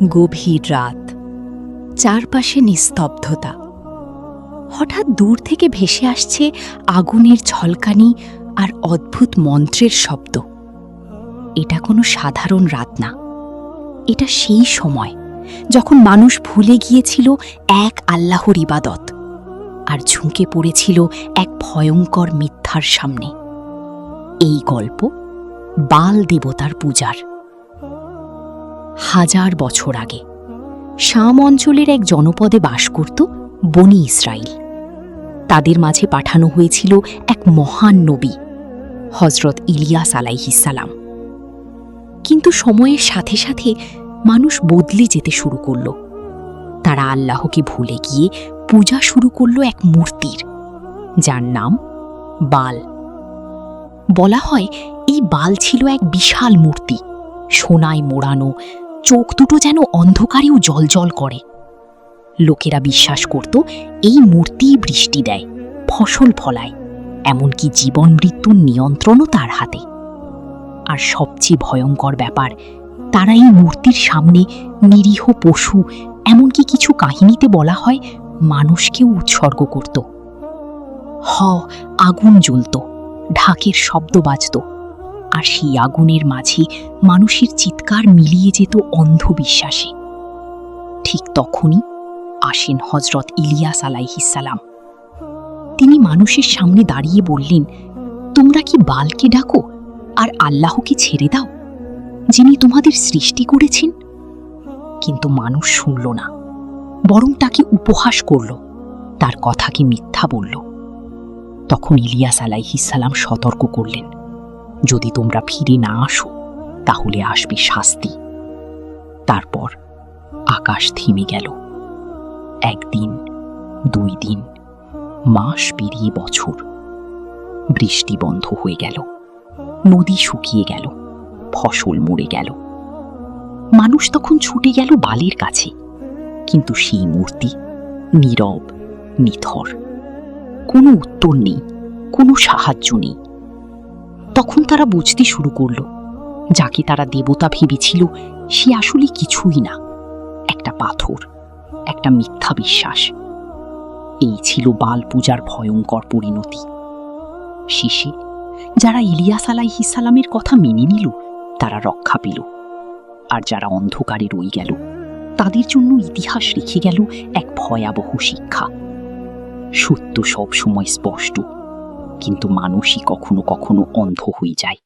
গভীর রাত, চারপাশে নিস্তব্ধতা। হঠাৎ দূর থেকে ভেসে আসছে আগুনের ঝলকানি আর অদ্ভুত মন্ত্রের শব্দ। এটা কোনো সাধারণ রাত না, এটা সেই সময় যখন মানুষ ভুলে গিয়েছিল এক আল্লাহর ইবাদত আর ঝুঁকে পড়েছিল এক ভয়ঙ্কর মিথ্যার সামনে। এই গল্প বাল দেবতার পূজার। হাজার বছর আগে শাম অঞ্চলের এক জনপদে বাস করত বনি ইসরাইল। তাদের মাঝে পাঠানো হয়েছিল এক মহান নবী, হজরত ইলিয়াস আলাইহিসসালাম। কিন্তু সময়ের সাথে সাথে মানুষ বদলে যেতে শুরু করল। তারা আল্লাহকে ভুলে গিয়ে পূজা শুরু করল এক মূর্তির, যার নাম বাল। বলা হয় এই বাল ছিল এক বিশাল মূর্তি, সোনায় মোড়ানো, চোখ দুটো যেন অন্ধকারেও জ্বলজ্বল করে। লোকেরা বিশ্বাস করত এই মূর্তিই বৃষ্টি দেয়, ফসল ফলায়, এমনকি জীবন মৃত্যুর নিয়ন্ত্রণও তার হাতে। আর সবচেয়ে ভয়ঙ্কর ব্যাপার, তারা এই মূর্তির সামনে নিরীহ পশু, এমনকি কিছু কাহিনীতে বলা হয় মানুষকেও উৎসর্গ করত। আগুন জ্বলত, ঢাকের শব্দ বাজত, আর সেই আগুনের মাঝে মানুষের চিৎকার মিলিয়ে যেত অন্ধবিশ্বাসে। ঠিক তখনই আসেন হজরত ইলিয়াস আলাইহিসসালাম। তিনি মানুষের সামনে দাঁড়িয়ে বললেন, তোমরা কি বালকে ডাকো আর আল্লাহকে ছেড়ে দাও, যিনি তোমাদের সৃষ্টি করেছেন? কিন্তু মানুষ শুনল না, বরং তাকে উপহাস করল, তার কথাকে মিথ্যা বলল। তখন ইলিয়াস আলাইহিসসালাম সতর্ক করলেন, যদি তোমরা ফিরে না আসো তাহলে আসবে শাস্তি। তারপর আকাশ থেমে গেল। একদিন, 2 দিন, মাস পেরিয়ে বছর। বৃষ্টি বন্ধ হয়ে গেল, নদী শুকিয়ে গেল, ফসল মরে গেল। মানুষ তখন ছুটে গেল বালের কাছে, কিন্তু সেই মূর্তি নীরব, নিথর। কোনো উত্তর নেই, কোনো সাহায্য নেই। তখন তারা বুঝতে শুরু করল, যাকে তারা দেবতা ভেবেছিল সে আসলে কিছুই না, একটা পাথর, একটা মিথ্যা বিশ্বাস। এই ছিল বাল পূজার ভয়ঙ্কর পরিণতি। শেষে যারা ইলিয়াস আলাইহিসসালামের কথা মেনে নিল তারা রক্ষা পেল, আর যারা অন্ধকারে রয়ে গেল তাদের জন্য ইতিহাস রেখে গেল এক ভয়াবহ শিক্ষা। সত্য সব সময় স্পষ্ট, কিন্তু মানুষই কখনো কখনো অন্ধ হয়ে যায়।